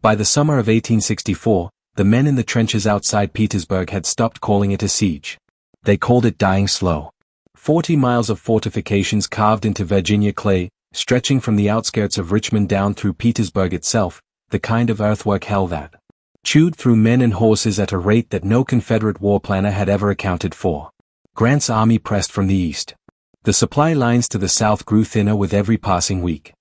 By the summer of 1864, the men in the trenches outside Petersburg had stopped calling it a siege. They called it dying slow. 40 miles of fortifications carved into Virginia clay, stretching from the outskirts of Richmond down through Petersburg itself, the kind of earthwork hell that chewed through men and horses at a rate that no Confederate war planner had ever accounted for. Grant's army pressed from the east. The supply lines to the south grew thinner with every passing week.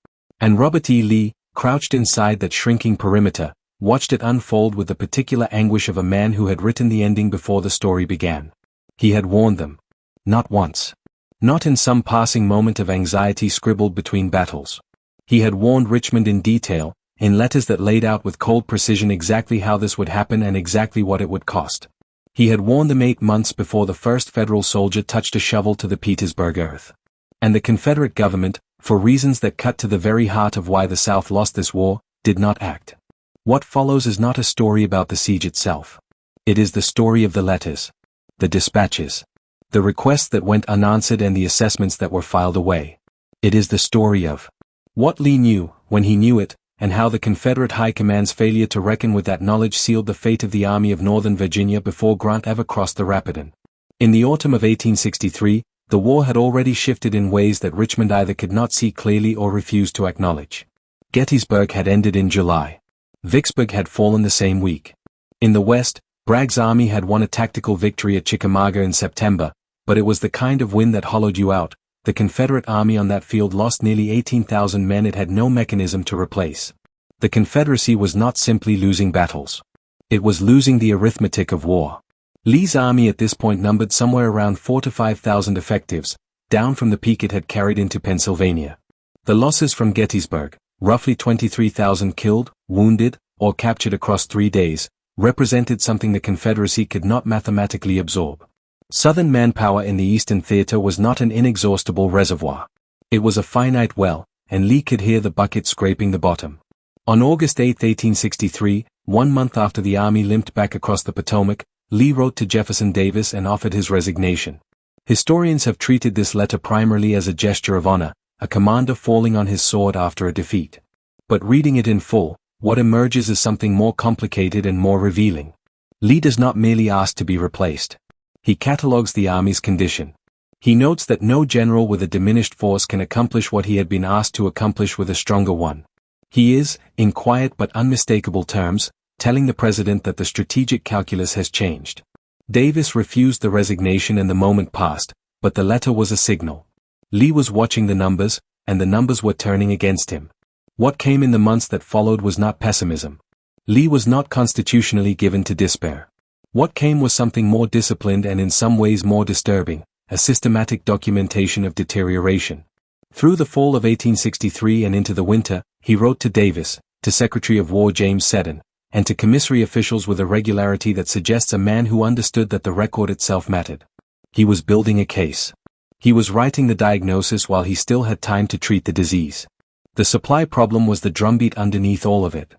And Robert E. Lee, crouched inside that shrinking perimeter, watched it unfold with the particular anguish of a man who had written the ending before the story began. He had warned them. Not once. Not in some passing moment of anxiety scribbled between battles. He had warned Richmond in detail, in letters that laid out with cold precision exactly how this would happen and exactly what it would cost. He had warned them 8 months before the first Federal soldier touched a shovel to the Petersburg earth. And the Confederate government, for reasons that cut to the very heart of why the South lost this war, did not act. What follows is not a story about the siege itself. It is the story of the letters, the dispatches, the requests that went unanswered and the assessments that were filed away. It is the story of what Lee knew, when he knew it, and how the Confederate High Command's failure to reckon with that knowledge sealed the fate of the Army of Northern Virginia before Grant ever crossed the Rapidan. In the autumn of 1863, the war had already shifted in ways that Richmond either could not see clearly or refused to acknowledge. Gettysburg had ended in July. Vicksburg had fallen the same week. In the West, Bragg's army had won a tactical victory at Chickamauga in September, but it was the kind of win that hollowed you out. The Confederate army on that field lost nearly 18,000 men it had no mechanism to replace. The Confederacy was not simply losing battles. It was losing the arithmetic of war. Lee's army at this point numbered somewhere around 4,000 to 5,000 effectives, down from the peak it had carried into Pennsylvania. The losses from Gettysburg, roughly 23,000 killed, wounded, or captured across 3 days, represented something the Confederacy could not mathematically absorb. Southern manpower in the Eastern Theater was not an inexhaustible reservoir. It was a finite well, and Lee could hear the bucket scraping the bottom. On August 8, 1863, 1 month after the army limped back across the Potomac, Lee wrote to Jefferson Davis and offered his resignation. Historians have treated this letter primarily as a gesture of honor, a commander falling on his sword after a defeat. But reading it in full, what emerges is something more complicated and more revealing. Lee does not merely ask to be replaced. He catalogues the army's condition. He notes that no general with a diminished force can accomplish what he had been asked to accomplish with a stronger one. He is, in quiet but unmistakable terms, telling the president that the strategic calculus has changed. Davis refused the resignation and the moment passed, but the letter was a signal. Lee was watching the numbers, and the numbers were turning against him. What came in the months that followed was not pessimism. Lee was not constitutionally given to despair. What came was something more disciplined and in some ways more disturbing, a systematic documentation of deterioration. Through the fall of 1863 and into the winter, he wrote to Davis, to Secretary of War James Seddon, and to commissary officials with a regularity that suggests a man who understood that the record itself mattered. He was building a case. He was writing the diagnosis while he still had time to treat the disease. The supply problem was the drumbeat underneath all of it.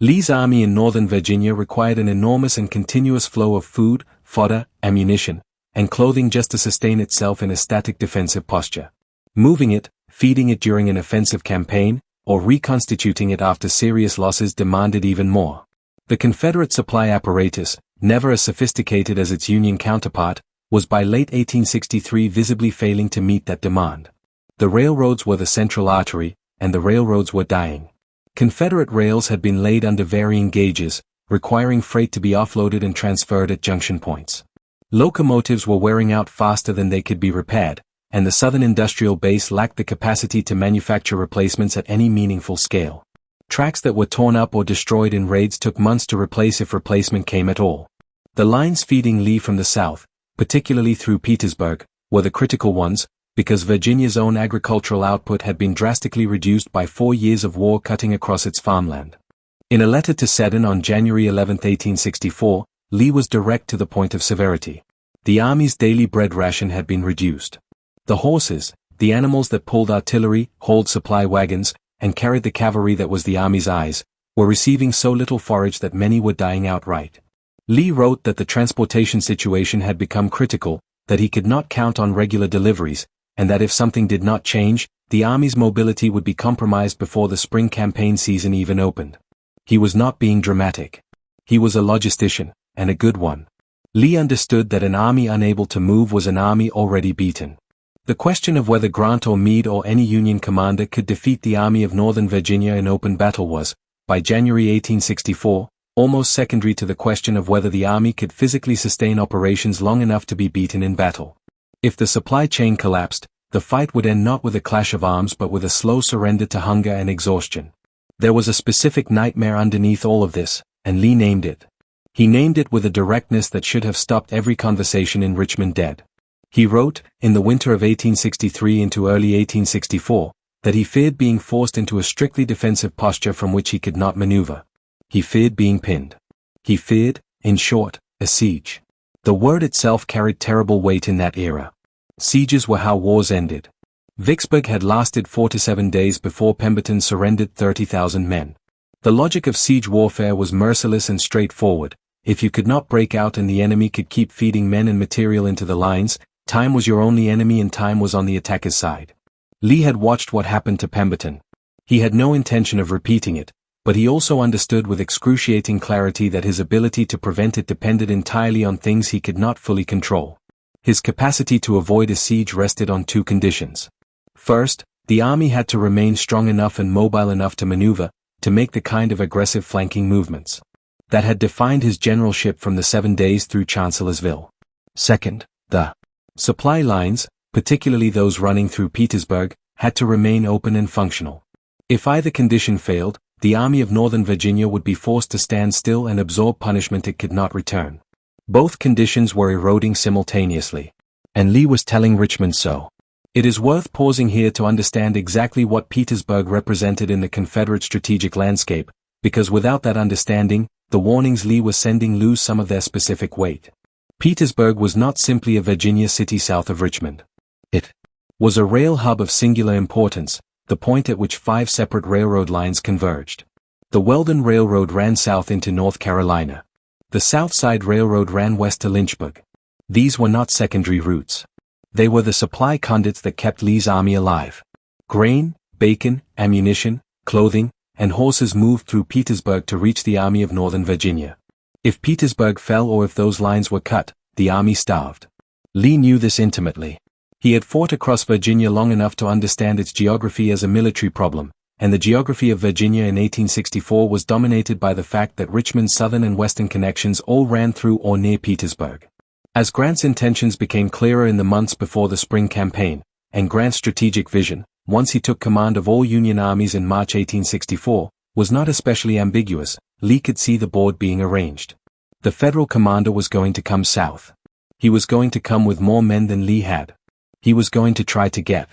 Lee's army in Northern Virginia required an enormous and continuous flow of food, fodder, ammunition, and clothing just to sustain itself in a static defensive posture. Moving it, feeding it during an offensive campaign, or reconstituting it after serious losses demanded even more. The Confederate supply apparatus, never as sophisticated as its Union counterpart, was by late 1863 visibly failing to meet that demand. The railroads were the central artery, and the railroads were dying. Confederate rails had been laid under varying gauges, requiring freight to be offloaded and transferred at junction points. Locomotives were wearing out faster than they could be repaired, and the Southern industrial base lacked the capacity to manufacture replacements at any meaningful scale. Tracks that were torn up or destroyed in raids took months to replace if replacement came at all. The lines feeding Lee from the south, particularly through Petersburg, were the critical ones, because Virginia's own agricultural output had been drastically reduced by 4 years of war cutting across its farmland. In a letter to Seddon on January 11, 1864, Lee was direct to the point of severity. The army's daily bread ration had been reduced. The horses, the animals that pulled artillery, hauled supply wagons, and carried the cavalry that was the army's eyes, were receiving so little forage that many were dying outright. Lee wrote that the transportation situation had become critical, that he could not count on regular deliveries, and that if something did not change, the army's mobility would be compromised before the spring campaign season even opened. He was not being dramatic. He was a logistician, and a good one. Lee understood that an army unable to move was an army already beaten. The question of whether Grant or Meade or any Union commander could defeat the Army of Northern Virginia in open battle was, by January 1864, almost secondary to the question of whether the Army could physically sustain operations long enough to be beaten in battle. If the supply chain collapsed, the fight would end not with a clash of arms but with a slow surrender to hunger and exhaustion. There was a specific nightmare underneath all of this, and Lee named it. He named it with a directness that should have stopped every conversation in Richmond dead. He wrote, in the winter of 1863 into early 1864, that he feared being forced into a strictly defensive posture from which he could not maneuver. He feared being pinned. He feared, in short, a siege. The word itself carried terrible weight in that era. Sieges were how wars ended. Vicksburg had lasted 4 to 7 days before Pemberton surrendered 30,000 men. The logic of siege warfare was merciless and straightforward. If you could not break out and the enemy could keep feeding men and material into the lines, time was your only enemy and time was on the attacker's side. Lee had watched what happened to Pemberton. He had no intention of repeating it, but he also understood with excruciating clarity that his ability to prevent it depended entirely on things he could not fully control. His capacity to avoid a siege rested on 2 conditions. First, the army had to remain strong enough and mobile enough to maneuver, to make the kind of aggressive flanking movements that had defined his generalship from the 7 days through Chancellorsville. Second, the supply lines, particularly those running through Petersburg, had to remain open and functional. If either condition failed, the Army of Northern Virginia would be forced to stand still and absorb punishment it could not return. Both conditions were eroding simultaneously. And Lee was telling Richmond so. It is worth pausing here to understand exactly what Petersburg represented in the Confederate strategic landscape, because without that understanding, the warnings Lee was sending lose some of their specific weight. Petersburg was not simply a Virginia city south of Richmond. It was a rail hub of singular importance, the point at which 5 separate railroad lines converged. The Weldon Railroad ran south into North Carolina. The South Side Railroad ran west to Lynchburg. These were not secondary routes. They were the supply conduits that kept Lee's army alive. Grain, bacon, ammunition, clothing, and horses moved through Petersburg to reach the Army of Northern Virginia. If Petersburg fell or if those lines were cut, the army starved. Lee knew this intimately. He had fought across Virginia long enough to understand its geography as a military problem, and the geography of Virginia in 1864 was dominated by the fact that Richmond's southern and western connections all ran through or near Petersburg. As Grant's intentions became clearer in the months before the spring campaign, and Grant's strategic vision, once he took command of all Union armies in March 1864, was not especially ambiguous, Lee could see the board being arranged. The Federal commander was going to come south. He was going to come with more men than Lee had. He was going to try to get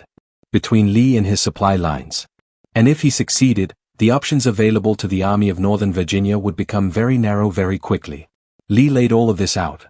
between Lee and his supply lines. And if he succeeded, the options available to the Army of Northern Virginia would become very narrow very quickly. Lee laid all of this out.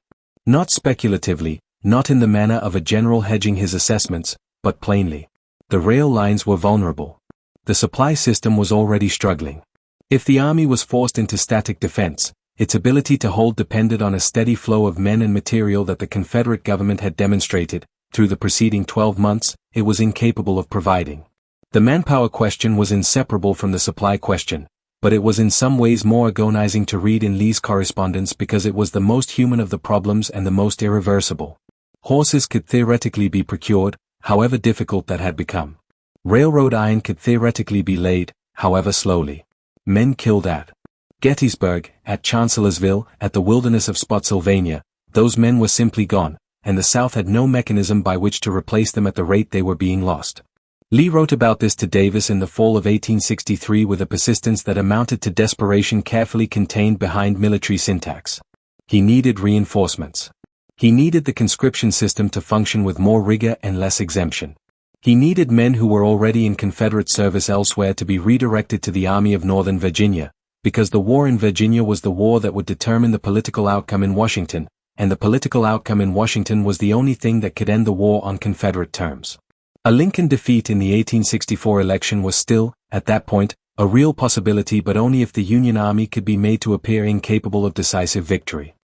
Not speculatively, not in the manner of a general hedging his assessments, but plainly. The rail lines were vulnerable. The supply system was already struggling. If the army was forced into static defense, its ability to hold depended on a steady flow of men and material that the Confederate government had demonstrated, through the preceding 12 months, it was incapable of providing. The manpower question was inseparable from the supply question, but it was in some ways more agonizing to read in Lee's correspondence because it was the most human of the problems and the most irreversible. Horses could theoretically be procured, however difficult that had become. Railroad iron could theoretically be laid, however slowly. Men killed at Gettysburg, at Chancellorsville, at the wilderness of Spotsylvania, those men were simply gone, and the South had no mechanism by which to replace them at the rate they were being lost. Lee wrote about this to Davis in the fall of 1863 with a persistence that amounted to desperation carefully contained behind military syntax. He needed reinforcements. He needed the conscription system to function with more rigor and less exemption. He needed men who were already in Confederate service elsewhere to be redirected to the Army of Northern Virginia, because the war in Virginia was the war that would determine the political outcome in Washington, and the political outcome in Washington was the only thing that could end the war on Confederate terms. A Lincoln defeat in the 1864 election was still, at that point, a real possibility but only if the Union Army could be made to appear incapable of decisive victory.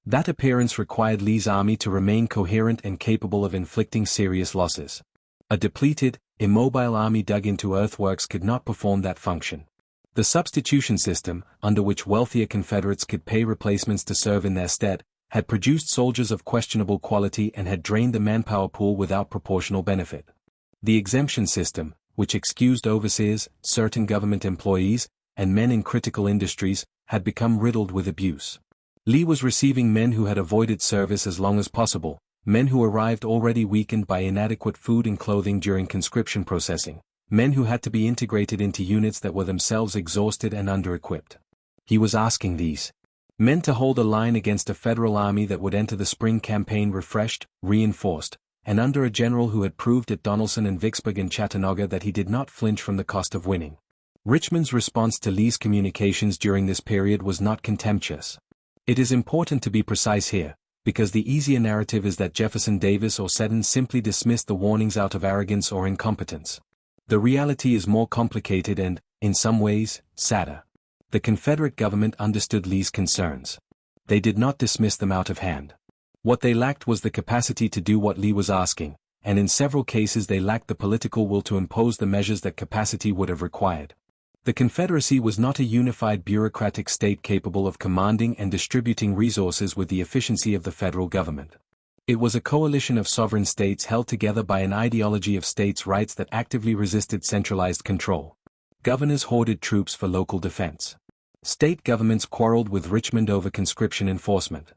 That appearance required Lee's army to remain coherent and capable of inflicting serious losses. A depleted, immobile army dug into earthworks could not perform that function. The substitution system, under which wealthier Confederates could pay replacements to serve in their stead, had produced soldiers of questionable quality and had drained the manpower pool without proportional benefit. The exemption system, which excused overseers, certain government employees, and men in critical industries, had become riddled with abuse. Lee was receiving men who had avoided service as long as possible, men who arrived already weakened by inadequate food and clothing during conscription processing, men who had to be integrated into units that were themselves exhausted and under-equipped. He was asking these men to hold a line against a federal army that would enter the spring campaign refreshed, reinforced, and under a general who had proved at Donelson and Vicksburg and Chattanooga that he did not flinch from the cost of winning. Richmond's response to Lee's communications during this period was not contemptuous. It is important to be precise here, because the easier narrative is that Jefferson Davis or Seddon simply dismissed the warnings out of arrogance or incompetence. The reality is more complicated and, in some ways, sadder. The Confederate government understood Lee's concerns. They did not dismiss them out of hand. What they lacked was the capacity to do what Lee was asking, and in several cases they lacked the political will to impose the measures that capacity would have required. The Confederacy was not a unified bureaucratic state capable of commanding and distributing resources with the efficiency of the federal government. It was a coalition of sovereign states held together by an ideology of states' rights that actively resisted centralized control. Governors hoarded troops for local defense. State governments quarreled with Richmond over conscription enforcement.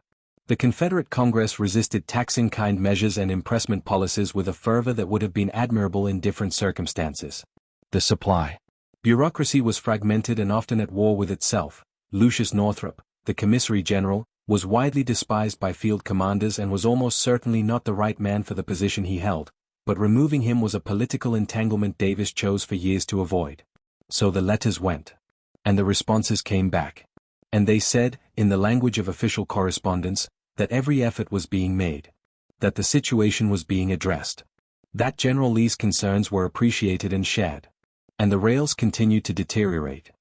The Confederate Congress resisted tax-in-kind measures and impressment policies with a fervor that would have been admirable in different circumstances. The supply bureaucracy was fragmented and often at war with itself. Lucius Northrop, the commissary general, was widely despised by field commanders and was almost certainly not the right man for the position he held, but removing him was a political entanglement Davis chose for years to avoid. So the letters went. And the responses came back. And they said, in the language of official correspondence, that every effort was being made. That the situation was being addressed. That General Lee's concerns were appreciated and shared. And the rails continued to deteriorate.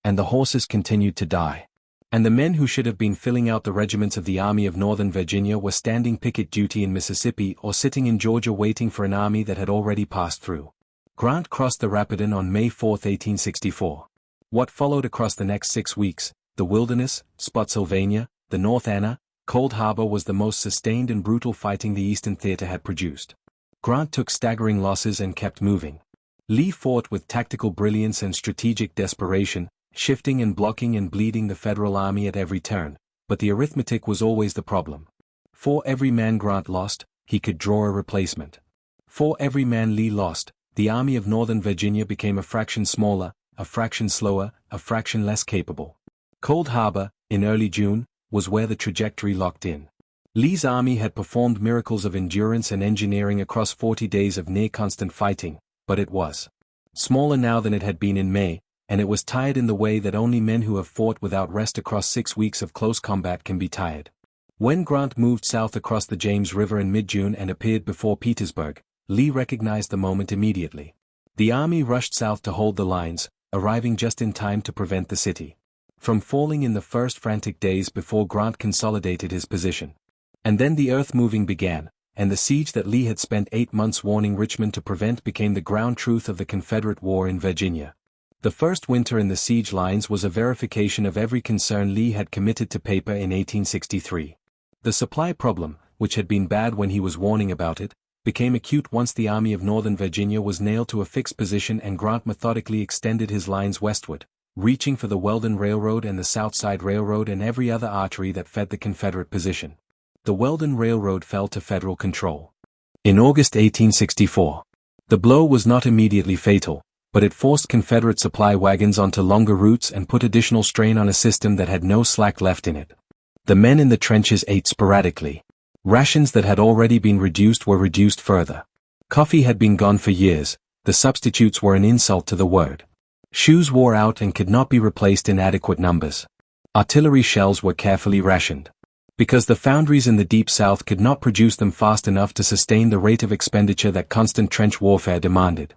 And the horses continued to die. And the men who should have been filling out the regiments of the Army of Northern Virginia were standing picket duty in Mississippi or sitting in Georgia waiting for an army that had already passed through. Grant crossed the Rapidan on May 4, 1864. What followed across the next 6 weeks, the Wilderness, Spotsylvania, the North Anna, Cold Harbor was the most sustained and brutal fighting the Eastern Theater had produced. Grant took staggering losses and kept moving. Lee fought with tactical brilliance and strategic desperation, shifting and blocking and bleeding the Federal Army at every turn, but the arithmetic was always the problem. For every man Grant lost, he could draw a replacement. For every man Lee lost, the Army of Northern Virginia became a fraction smaller, a fraction slower, a fraction less capable. Cold Harbor, in early June, was where the trajectory locked in. Lee's army had performed miracles of endurance and engineering across 40 days of near-constant fighting, but it was smaller now than it had been in May, and it was tired in the way that only men who have fought without rest across 6 weeks of close combat can be tired. When Grant moved south across the James River in mid-June and appeared before Petersburg, Lee recognized the moment immediately. The army rushed south to hold the lines, arriving just in time to prevent the city from falling in the first frantic days before Grant consolidated his position. And then the earth-moving began, and the siege that Lee had spent 8 months warning Richmond to prevent became the ground truth of the Confederate war in Virginia. The first winter in the siege lines was a verification of every concern Lee had committed to paper in 1863. The supply problem, which had been bad when he was warning about it, became acute once the Army of Northern Virginia was nailed to a fixed position and Grant methodically extended his lines westward, reaching for the Weldon Railroad and the Southside Railroad and every other artery that fed the Confederate position. The Weldon Railroad fell to federal control in August 1864. The blow was not immediately fatal, but it forced Confederate supply wagons onto longer routes and put additional strain on a system that had no slack left in it. The men in the trenches ate sporadically. Rations that had already been reduced were reduced further. Coffee had been gone for years, the substitutes were an insult to the word. Shoes wore out and could not be replaced in adequate numbers. Artillery shells were carefully rationed. Because the foundries in the Deep South could not produce them fast enough to sustain the rate of expenditure that constant trench warfare demanded.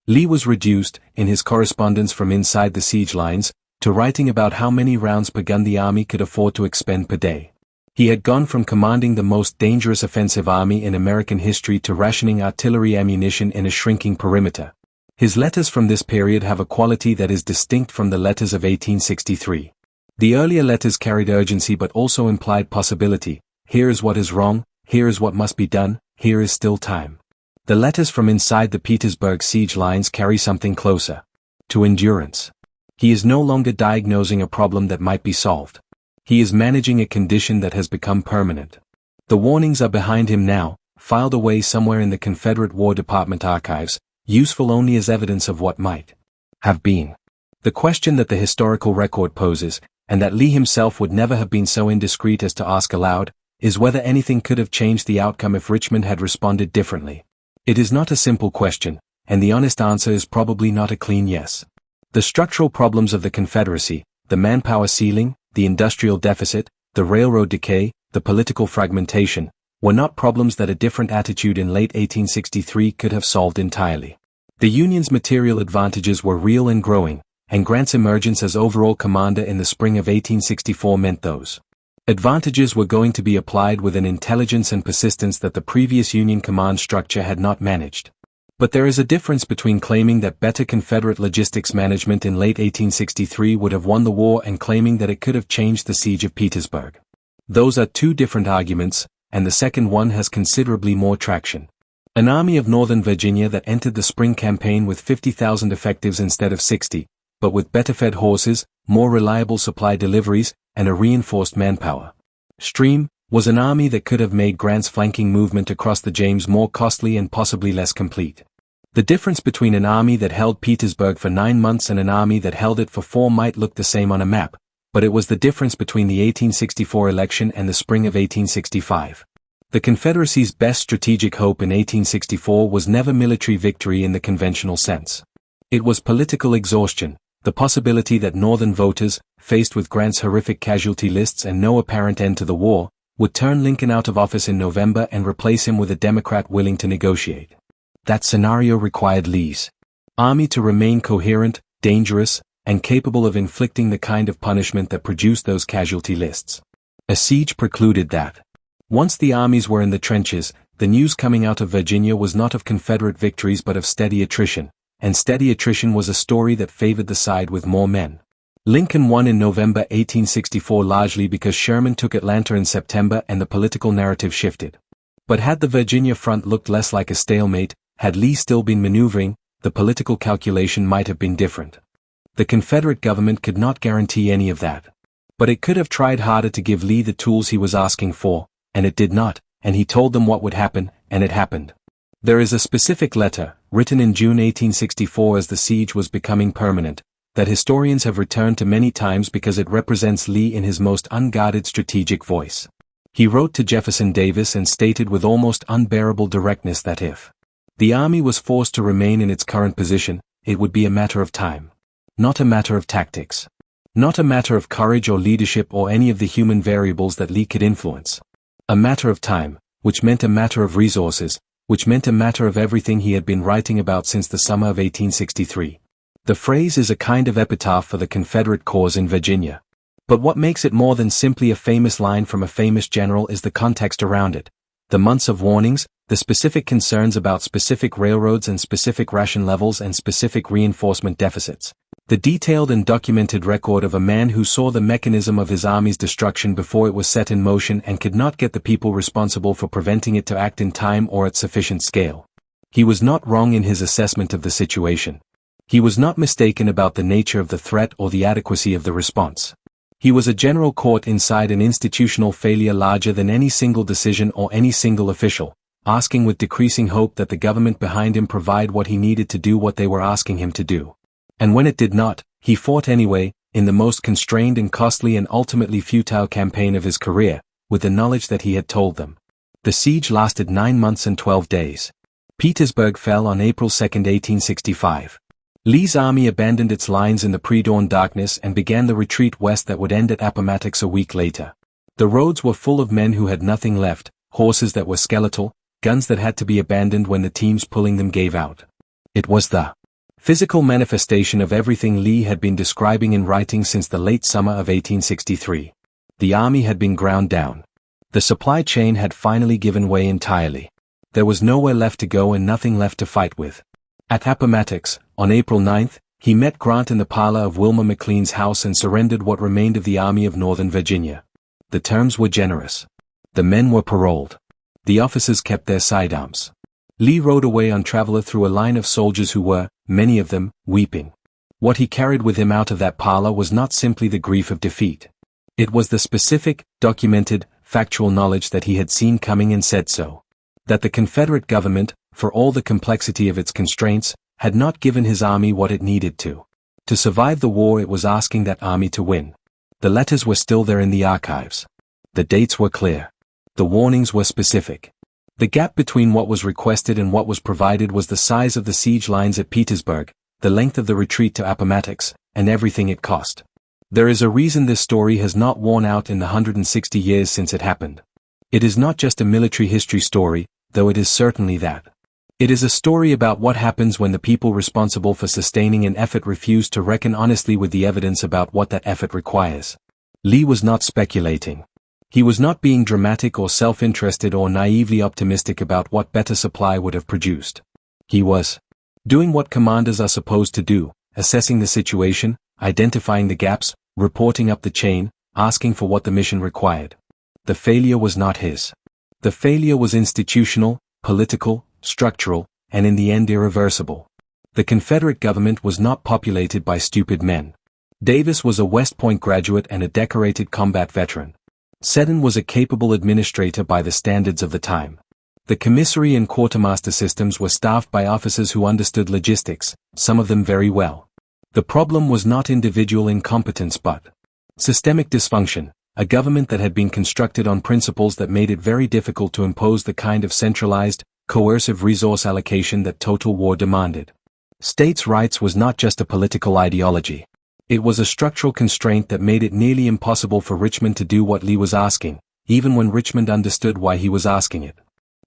Lee was reduced, in his correspondence from inside the siege lines, to writing about how many rounds per gun the army could afford to expend per day. He had gone from commanding the most dangerous offensive army in American history to rationing artillery ammunition in a shrinking perimeter. His letters from this period have a quality that is distinct from the letters of 1863. The earlier letters carried urgency but also implied possibility. Here is what is wrong, here is what must be done, here is still time. The letters from inside the Petersburg siege lines carry something closer to endurance. He is no longer diagnosing a problem that might be solved. He is managing a condition that has become permanent. The warnings are behind him now, filed away somewhere in the Confederate War Department archives, useful only as evidence of what might have been. The question that the historical record poses, and that Lee himself would never have been so indiscreet as to ask aloud, is whether anything could have changed the outcome if Richmond had responded differently. It is not a simple question, and the honest answer is probably not a clean yes. The structural problems of the Confederacy, the manpower ceiling, the industrial deficit, the railroad decay, the political fragmentation, were not problems that a different attitude in late 1863 could have solved entirely. The Union's material advantages were real and growing, and Grant's emergence as overall commander in the spring of 1864 meant those advantages were going to be applied with an intelligence and persistence that the previous Union command structure had not managed. But there is a difference between claiming that better Confederate logistics management in late 1863 would have won the war and claiming that it could have changed the Siege of Petersburg. Those are two different arguments, and the second one has considerably more traction. An army of Northern Virginia that entered the spring campaign with 50,000 effectives instead of 60, but with better fed horses, more reliable supply deliveries, and a reinforced manpower stream, was an army that could have made Grant's flanking movement across the James more costly and possibly less complete. The difference between an army that held Petersburg for 9 months and an army that held it for 4 might look the same on a map, but it was the difference between the 1864 election and the spring of 1865. The Confederacy's best strategic hope in 1864 was never military victory in the conventional sense. It was political exhaustion, the possibility that Northern voters, faced with Grant's horrific casualty lists and no apparent end to the war, would turn Lincoln out of office in November and replace him with a Democrat willing to negotiate. That scenario required Lee's army to remain coherent, dangerous, and capable of inflicting the kind of punishment that produced those casualty lists. A siege precluded that. Once the armies were in the trenches, the news coming out of Virginia was not of Confederate victories but of steady attrition, and steady attrition was a story that favored the side with more men. Lincoln won in November 1864 largely because Sherman took Atlanta in September and the political narrative shifted. But had the Virginia front looked less like a stalemate, had Lee still been maneuvering, the political calculation might have been different. The Confederate government could not guarantee any of that. But it could have tried harder to give Lee the tools he was asking for, and it did not, and he told them what would happen, and it happened. There is a specific letter, written in June 1864 as the siege was becoming permanent, that historians have returned to many times because it represents Lee in his most unguarded strategic voice. He wrote to Jefferson Davis and stated with almost unbearable directness that if the army was forced to remain in its current position, it would be a matter of time. Not a matter of tactics. Not a matter of courage or leadership or any of the human variables that Lee could influence. A matter of time, which meant a matter of resources, which meant a matter of everything he had been writing about since the summer of 1863. The phrase is a kind of epitaph for the Confederate cause in Virginia. But what makes it more than simply a famous line from a famous general is the context around it. The months of warnings, the specific concerns about specific railroads and specific ration levels and specific reinforcement deficits. The detailed and documented record of a man who saw the mechanism of his army's destruction before it was set in motion and could not get the people responsible for preventing it to act in time or at sufficient scale. He was not wrong in his assessment of the situation. He was not mistaken about the nature of the threat or the adequacy of the response. He was a general caught inside an institutional failure larger than any single decision or any single official, asking with decreasing hope that the government behind him provide what he needed to do what they were asking him to do. And when it did not, he fought anyway, in the most constrained and costly and ultimately futile campaign of his career, with the knowledge that he had told them. The siege lasted 9 months and 12 days. Petersburg fell on April 2, 1865. Lee's army abandoned its lines in the pre-dawn darkness and began the retreat west that would end at Appomattox a week later. The roads were full of men who had nothing left, horses that were skeletal, guns that had to be abandoned when the teams pulling them gave out. It was the physical manifestation of everything Lee had been describing in writing since the late summer of 1863. The army had been ground down. The supply chain had finally given way entirely. There was nowhere left to go and nothing left to fight with. At Appomattox, On April 9, he met Grant in the parlor of Wilmer McLean's house and surrendered what remained of the Army of Northern Virginia. The terms were generous. The men were paroled. The officers kept their sidearms. Lee rode away on Traveler through a line of soldiers who were, many of them, weeping. What he carried with him out of that parlor was not simply the grief of defeat. It was the specific, documented, factual knowledge that he had seen coming and said so. That the Confederate government, for all the complexity of its constraints, had not given his army what it needed to. To survive the war it was asking that army to win. The letters were still there in the archives. The dates were clear. The warnings were specific. The gap between what was requested and what was provided was the size of the siege lines at Petersburg, the length of the retreat to Appomattox, and everything it cost. There is a reason this story has not worn out in the 160 years since it happened. It is not just a military history story, though it is certainly that. It is a story about what happens when the people responsible for sustaining an effort refuse to reckon honestly with the evidence about what that effort requires. Lee was not speculating. He was not being dramatic or self-interested or naively optimistic about what better supply would have produced. He was doing what commanders are supposed to do, assessing the situation, identifying the gaps, reporting up the chain, asking for what the mission required. The failure was not his. The failure was institutional, political, structural, and in the end irreversible. The Confederate government was not populated by stupid men. Davis was a West Point graduate and a decorated combat veteran. Seddon was a capable administrator by the standards of the time. The commissary and quartermaster systems were staffed by officers who understood logistics, some of them very well. The problem was not individual incompetence but systemic dysfunction, a government that had been constructed on principles that made it very difficult to impose the kind of centralized, coercive resource allocation that total war demanded. States' rights was not just a political ideology. It was a structural constraint that made it nearly impossible for Richmond to do what Lee was asking, even when Richmond understood why he was asking it.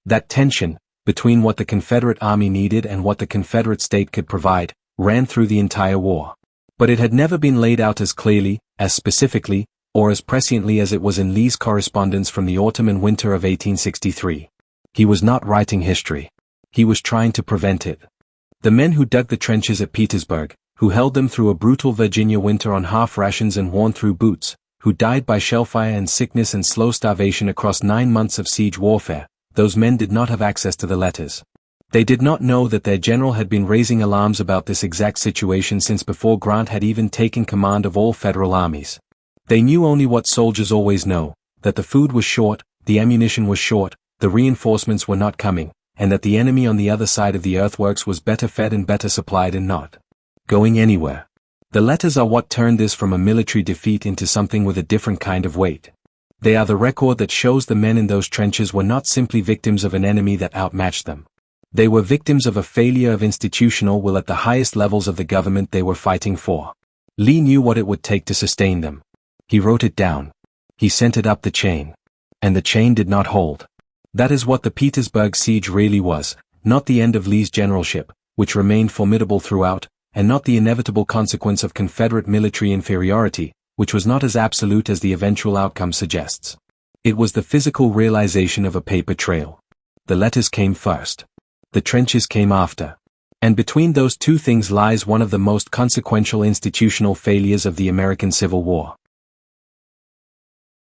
That tension, between what the Confederate Army needed and what the Confederate state could provide, ran through the entire war. But it had never been laid out as clearly, as specifically, or as presciently as it was in Lee's correspondence from the autumn and winter of 1863. He was not writing history. He was trying to prevent it. The men who dug the trenches at Petersburg, who held them through a brutal Virginia winter on half rations and worn-through boots, who died by shellfire and sickness and slow starvation across 9 months of siege warfare, those men did not have access to the letters. They did not know that their general had been raising alarms about this exact situation since before Grant had even taken command of all federal armies. They knew only what soldiers always know, that the food was short, the ammunition was short, the reinforcements were not coming, and that the enemy on the other side of the earthworks was better fed and better supplied and not going anywhere. The letters are what turned this from a military defeat into something with a different kind of weight. They are the record that shows the men in those trenches were not simply victims of an enemy that outmatched them. They were victims of a failure of institutional will at the highest levels of the government they were fighting for. Lee knew what it would take to sustain them. He wrote it down. He sent it up the chain. And the chain did not hold. That is what the Petersburg siege really was, not the end of Lee's generalship, which remained formidable throughout, and not the inevitable consequence of Confederate military inferiority, which was not as absolute as the eventual outcome suggests. It was the physical realization of a paper trail. The letters came first. The trenches came after. And between those two things lies one of the most consequential institutional failures of the American Civil War.